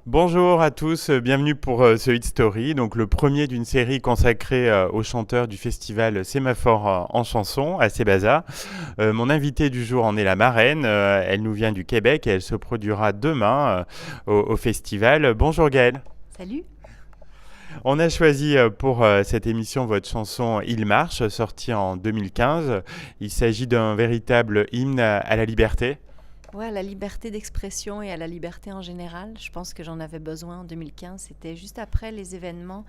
Bonjour à tous, bienvenue pour ce Hit Story, donc le premier d'une série consacrée aux chanteurs du festival Sémaphore en chanson à Sébaza. Mon invitée du jour en est la marraine, elle nous vient du Québec et elle se produira demain au festival. Bonjour Gaëlle. Salut. On a choisi pour cette émission votre chanson Il marche, sortie en 2015. Il s'agit d'un véritable hymne à la liberté. Ouais, à la liberté d'expression et à la liberté en général, je pense que j'en avais besoin en 2015. C'était juste après les événements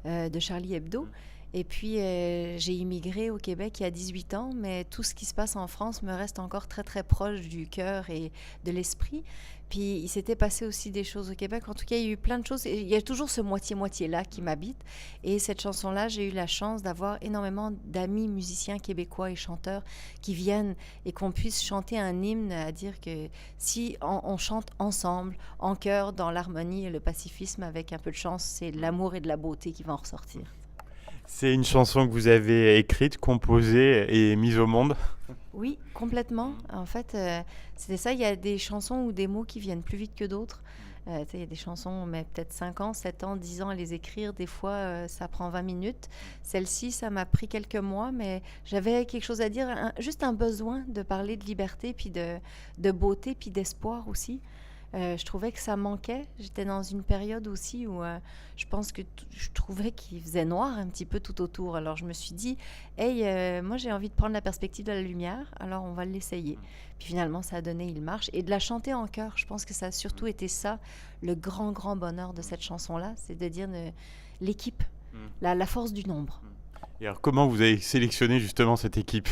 de Charlie Hebdo. Et puis, j'ai immigré au Québec il y a 18 ans, mais tout ce qui se passe en France me reste encore très, très proche du cœur et de l'esprit. Puis, il s'était passé aussi des choses au Québec. En tout cas, il y a eu plein de choses. Et il y a toujours ce moitié-moitié-là qui m'habite. Et cette chanson-là, j'ai eu la chance d'avoir énormément d'amis musiciens québécois et chanteurs qui viennent et qu'on puisse chanter un hymne à dire que si on chante ensemble, en chœur, dans l'harmonie et le pacifisme, avec un peu de chance, c'est de l'amour et de la beauté qui vont en ressortir. C'est une chanson que vous avez écrite, composée et mise au monde. Oui, complètement. En fait, c'était ça. Il y a des chansons ou des mots qui viennent plus vite que d'autres. Tu sais, il y a des chansons, on met peut-être 5 ans, 7 ans, 10 ans à les écrire. Des fois, ça prend 20 minutes. Celle-ci, ça m'a pris quelques mois, mais j'avais quelque chose à dire, juste un besoin de parler de liberté, puis de beauté, puis d'espoir aussi. Je trouvais que ça manquait. J'étais dans une période aussi où je pense que je trouvais qu'il faisait noir un petit peu tout autour. Alors je me suis dit, hey, moi j'ai envie de prendre la perspective de la lumière, alors on va l'essayer. Puis finalement, ça a donné Il marche. Et de la chanter en chœur, je pense que ça a surtout été ça, le grand, grand bonheur de cette chanson-là, c'est de dire l'équipe, la force du nombre. Et alors, comment vous avez sélectionné justement cette équipe?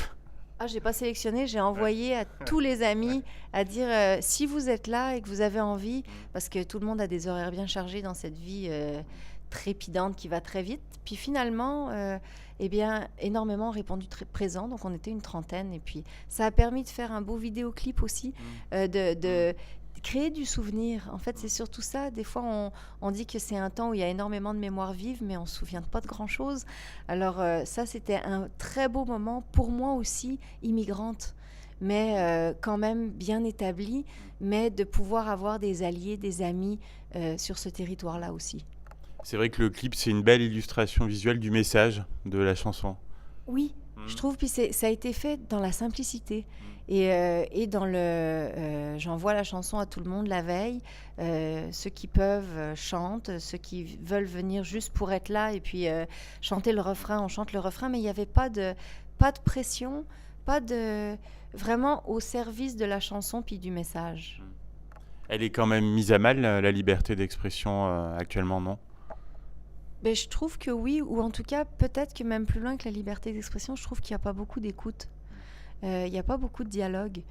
Ah, j'ai pas sélectionné, j'ai Ouais. envoyé à tous les amis à dire si vous êtes là et que vous avez envie, parce que tout le monde a des horaires bien chargés dans cette vie trépidante qui va très vite. Puis finalement, eh bien, énormément ont répondu très présent, donc on était une trentaine. Et puis ça a permis de faire un beau vidéoclip aussi, de créer du souvenir. En fait, c'est surtout ça. Des fois, on dit que c'est un temps où il y a énormément de mémoire vive, mais on ne se souvient pas de grand-chose. Alors ça, c'était un très beau moment pour moi aussi, immigrante, mais quand même bien établie, mais de pouvoir avoir des alliés, des amis sur ce territoire-là aussi. C'est vrai que le clip, c'est une belle illustration visuelle du message de la chanson. Oui, je trouve, puis ça a été fait dans la simplicité. Et dans le... j'envoie la chanson à tout le monde la veille. Ceux qui peuvent chantent, ceux qui veulent venir juste pour être là et puis chanter le refrain, on chante le refrain, mais il n'y avait pas de pression, pas de... vraiment au service de la chanson puis du message. Elle est quand même mise à mal, la liberté d'expression actuellement, non? Ben, je trouve que oui, ou en tout cas, peut-être que même plus loin que la liberté d'expression, je trouve qu'il n'y a pas beaucoup d'écoute. Il n'y a pas beaucoup de dialogue.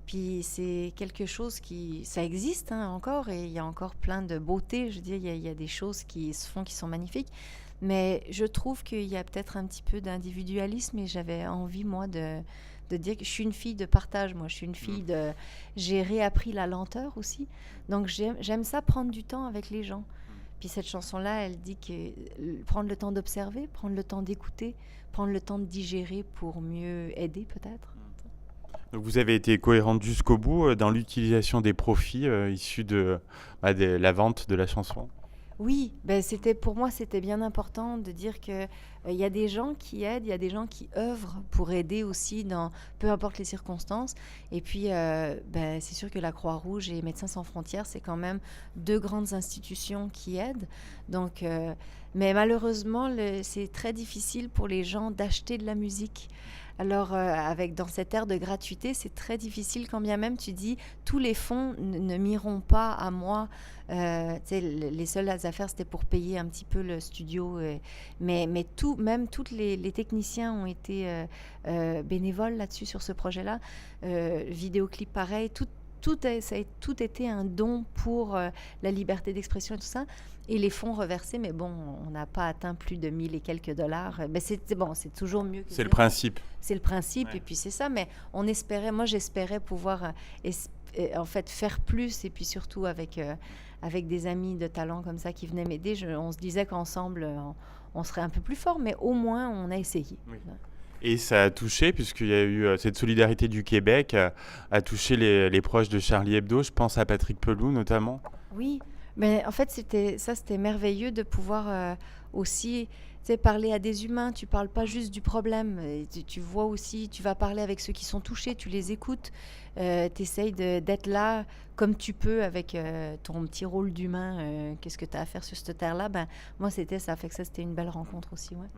Puis c'est quelque chose qui... Ça existe hein, encore, et il y a encore plein de beauté. Je veux dire, il y a des choses qui se font qui sont magnifiques. Mais je trouve qu'il y a peut-être un petit peu d'individualisme, et j'avais envie, moi, de dire que je suis une fille de partage. Moi, je suis une fille de... J'ai réappris la lenteur aussi. Donc j'aime ça, prendre du temps avec les gens. Puis cette chanson-là, elle dit que prendre le temps d'observer, prendre le temps d'écouter, prendre le temps de digérer pour mieux aider peut-être. Donc vous avez été cohérente jusqu'au bout dans l'utilisation des profits issus de la vente de la chanson. Oui, ben c'était pour moi c'était bien important de dire que il y a des gens qui aident, il y a des gens qui œuvrent pour aider aussi dans peu importe les circonstances. Et puis ben, c'est sûr que la Croix-Rouge et Médecins sans frontières c'est quand même deux grandes institutions qui aident. Donc mais malheureusement c'est très difficile pour les gens d'acheter de la musique. Alors, avec dans cette ère de gratuité, c'est très difficile quand bien même tu dis tous les fonds ne m'iront pas à moi. Les seules affaires, c'était pour payer un petit peu le studio. Mais tout, même tous les techniciens ont été bénévoles là-dessus, sur ce projet-là. Vidéoclip pareil, ça a tout été un don pour la liberté d'expression et tout ça. Et les fonds reversés, mais bon, on n'a pas atteint plus de 1000 et quelques dollars. Mais c'est bon, c'est toujours mieux que C'est le zéro. principe. C'est le principe, Ouais. et puis c'est ça. Mais moi j'espérais pouvoir en fait faire plus, et puis surtout avec des amis de talent comme ça qui venaient m'aider. On se disait qu'ensemble, on serait un peu plus fort, mais au moins on a essayé. Oui. Et ça a touché, puisqu'il y a eu cette solidarité du Québec, a touché les proches de Charlie Hebdo. Je pense à Patrick Peloux notamment. Oui, Mais en fait, c'était merveilleux de pouvoir aussi, tu sais, parler à des humains. Tu parles pas juste du problème. Et tu vois aussi, tu vas parler avec ceux qui sont touchés, tu les écoutes. Tu essayes d'être là comme tu peux avec ton petit rôle d'humain. Qu'est-ce que tu as à faire sur cette terre-là? Ben, moi, c'était ça. Fait que ça, c'était une belle rencontre aussi, ouais.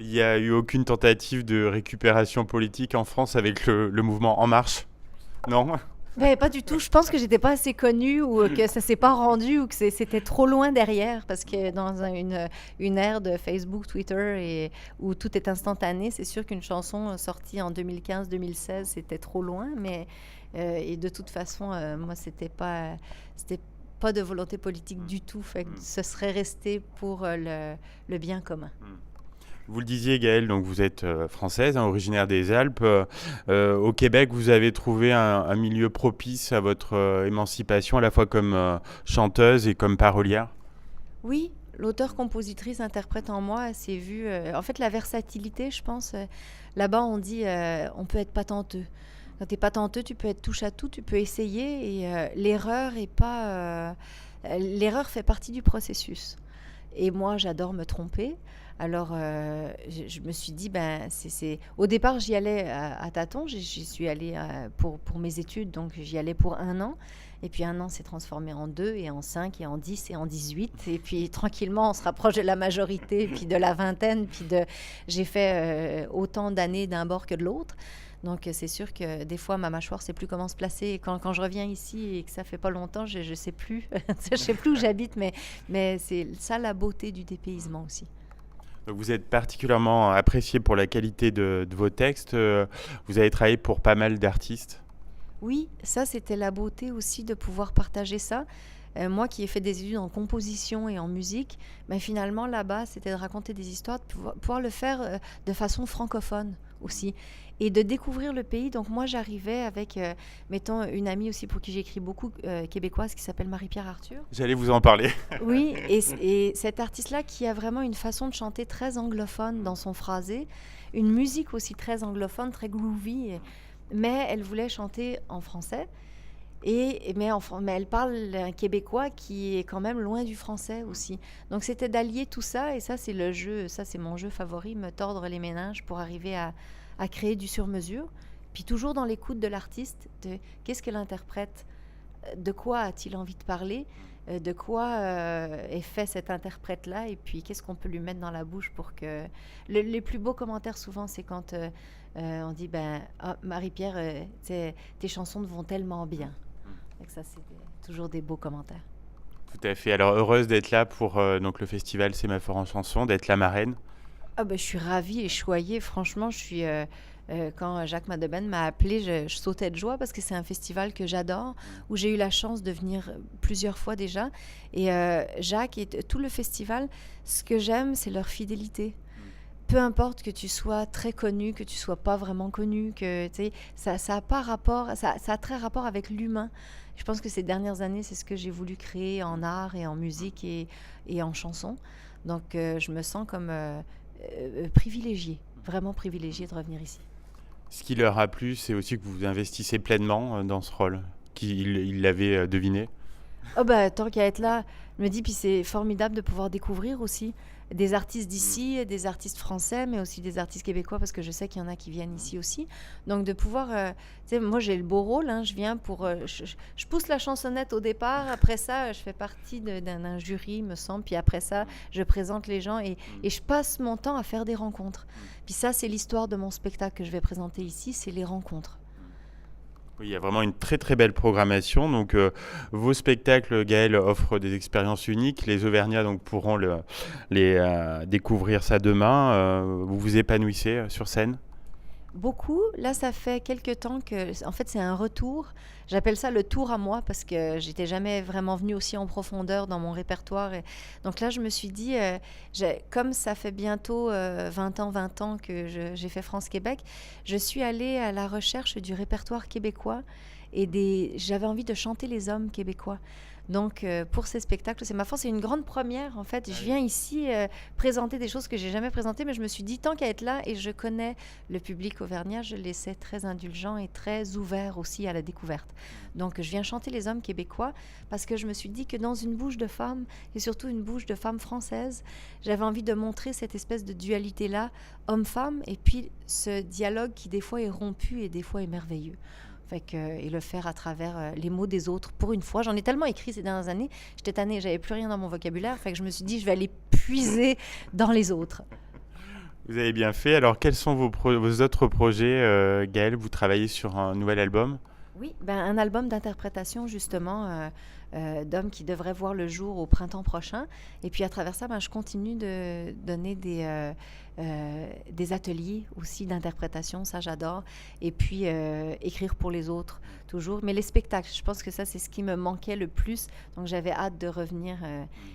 Il n'y a eu aucune tentative de récupération politique en France avec le mouvement En Marche? Non? Ben, pas du tout. Je pense que j'étais pas assez connue ou que ça s'est pas rendu ou que c'était trop loin derrière parce que dans une ère de Facebook, Twitter et où tout est instantané, c'est sûr qu'une chanson sortie en 2015-2016, c'était trop loin. Mais et de toute façon, moi, c'était pas de volonté politique du tout. Fait que ce serait resté pour le bien commun. Vous le disiez, Gaëlle, donc vous êtes française, hein, originaire des Alpes. Au Québec, vous avez trouvé un milieu propice à votre émancipation, à la fois comme chanteuse et comme parolière? Oui, l'auteur, compositrice, interprète en moi s'est vue. En fait, la versatilité, je pense. Là-bas, on dit on peut être patenteux. Quand tu es patenteux, tu peux être touche à tout, tu peux essayer et l'erreur est pas. L'erreur fait partie du processus. Et moi, j'adore me tromper. Alors, je me suis dit, ben, au départ, j'y allais à tâtons. J'y suis allée pour mes études, donc j'y allais pour 1 an. Et puis 1 an s'est transformé en 2, et en 5, et en 10, et en 18. Et puis tranquillement, on se rapproche de la majorité, puis de la vingtaine. J'ai fait autant d'années d'un bord que de l'autre. Donc c'est sûr que des fois, ma mâchoire ne sait plus comment se placer. Et quand je reviens ici et que ça fait pas longtemps, je ne sais plus. Je sais plus où j'habite, mais c'est ça la beauté du dépaysement aussi. Donc vous êtes particulièrement apprécié pour la qualité de vos textes. Vous avez travaillé pour pas mal d'artistes. Oui, ça c'était la beauté aussi de pouvoir partager ça. Moi qui ai fait des études en composition et en musique, mais finalement là-bas c'était de raconter des histoires, de pouvoir le faire de façon francophone aussi et de découvrir le pays. Donc moi j'arrivais avec, mettons, une amie aussi pour qui j'écris beaucoup, québécoise, qui s'appelle Marie-Pierre Arthur. J'allais vous en parler. Oui, et cette artiste-là qui a vraiment une façon de chanter très anglophone dans son phrasé, une musique aussi très anglophone, très groovy, mais elle voulait chanter en français. Mais elle parle un québécois qui est quand même loin du français aussi. Donc c'était d'allier tout ça, et ça c'est le jeu, ça c'est mon jeu favori, me tordre les méninges pour arriver à créer du sur-mesure. Puis toujours dans l'écoute de l'artiste, de qu'est-ce que l'interprète, de quoi a-t-il envie de parler, de quoi est fait cet interprète-là, et puis qu'est-ce qu'on peut lui mettre dans la bouche pour que... Les plus beaux commentaires souvent, c'est quand on dit, Marie-Pierre, tes chansons vont tellement bien. Et ça, c'est toujours des beaux commentaires. Tout à fait. Alors, heureuse d'être là pour donc le festival C'est ma fort en chanson, d'être la marraine. Ah ben, je suis ravie et choyée. Franchement, je suis... quand Jacques Madeben m'a appelée, je sautais de joie parce que c'est un festival que j'adore, où j'ai eu la chance de venir plusieurs fois déjà. Et Jacques et tout le festival, ce que j'aime, c'est leur fidélité. Peu importe que tu sois très connu, que tu sois pas vraiment connu, que ça a pas rapport, ça a très rapport avec l'humain. Je pense que ces dernières années, c'est ce que j'ai voulu créer en art et en musique et en chanson. Donc je me sens comme privilégiée, vraiment privilégiée de revenir ici. Ce qui leur a plu, c'est aussi que vous investissez pleinement dans ce rôle, qu'ils l'avaient deviné. Oh bah, tant qu'à être là, je me dis, puis c'est formidable de pouvoir découvrir aussi des artistes d'ici, des artistes français, mais aussi des artistes québécois, parce que je sais qu'il y en a qui viennent ici aussi. Donc de pouvoir, tu sais, moi j'ai le beau rôle, hein, je viens pour, je pousse la chansonnette au départ, après ça je fais partie d'un jury, me semble, puis après ça je présente les gens et je passe mon temps à faire des rencontres. Puis ça c'est l'histoire de mon spectacle que je vais présenter ici, c'est les rencontres. Oui, il y a vraiment une très très belle programmation. Donc, vos spectacles, Gaëlle, offrent des expériences uniques. Les Auvergnats donc, pourront découvrir ça demain. Vous vous épanouissez sur scène? Beaucoup. Là, ça fait quelques temps en fait, c'est un retour. J'appelle ça le tour à moi parce que j'étais jamais vraiment venue aussi en profondeur dans mon répertoire. Donc là, je me suis dit, comme ça fait bientôt 20 ans que j'ai fait France-Québec, je suis allée à la recherche du répertoire québécois et j'avais envie de chanter les hommes québécois. Donc, pour ces spectacles, c'est ma force. C'est une grande première, en fait. Ah Je oui. viens ici présenter des choses que j'ai jamais présentées, mais je me suis dit, tant qu'à être là, et je connais le public auvergnat, je les sais très indulgents et très ouverts aussi à la découverte. Donc, je viens chanter les hommes québécois parce que je me suis dit que dans une bouche de femme, et surtout une bouche de femme française, j'avais envie de montrer cette espèce de dualité-là, homme-femme, et puis ce dialogue qui des fois est rompu et des fois est merveilleux. Fait que, et le faire à travers les mots des autres. Pour une fois, j'en ai tellement écrit ces dernières années, j'étais tannée, j'avais plus rien dans mon vocabulaire, fait que je me suis dit, je vais aller puiser dans les autres. Vous avez bien fait. Alors, quels sont vos autres projets, Gaëlle? Vous travaillez sur un nouvel album? Oui, ben, un album d'interprétation justement d'hommes qui devrait voir le jour au printemps prochain. Et puis à travers ça, ben, je continue de donner des ateliers aussi d'interprétation, ça j'adore. Et puis écrire pour les autres toujours. Mais les spectacles, je pense que ça c'est ce qui me manquait le plus. Donc j'avais hâte de revenir,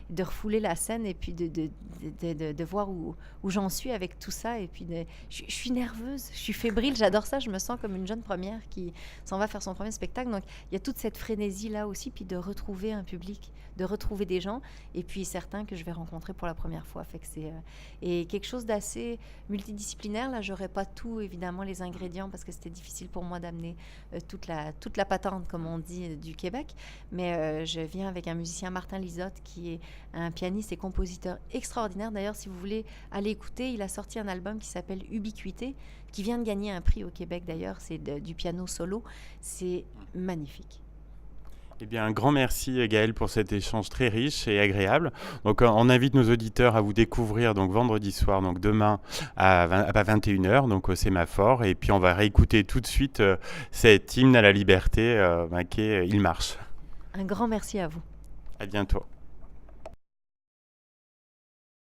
de refouler la scène et puis de voir où j'en suis avec tout ça. Et puis je suis nerveuse, je suis fébrile, j'adore ça. Je me sens comme une jeune première qui s'en va faire son premier spectacle. Donc, il y a toute cette frénésie-là aussi, puis de retrouver un public, de retrouver des gens, et puis certains que je vais rencontrer pour la première fois. Fait que c'est et quelque chose d'assez multidisciplinaire. Là, j'aurais pas tout, évidemment, les ingrédients, parce que c'était difficile pour moi d'amener toute la patente, comme on dit, du Québec. Mais je viens avec un musicien, Martin Lisotte, qui est un pianiste et compositeur extraordinaire. D'ailleurs, si vous voulez aller écouter, il a sorti un album qui s'appelle Ubiquité, qui vient de gagner un prix au Québec d'ailleurs, c'est du piano solo, c'est magnifique. Eh bien, un grand merci Gaëlle pour cet échange très riche et agréable. Donc, on invite nos auditeurs à vous découvrir donc vendredi soir, donc demain à 21h, donc au Sémaphore. Et puis, on va réécouter tout de suite cet hymne à la liberté qui est Il marche. Un grand merci à vous. À bientôt.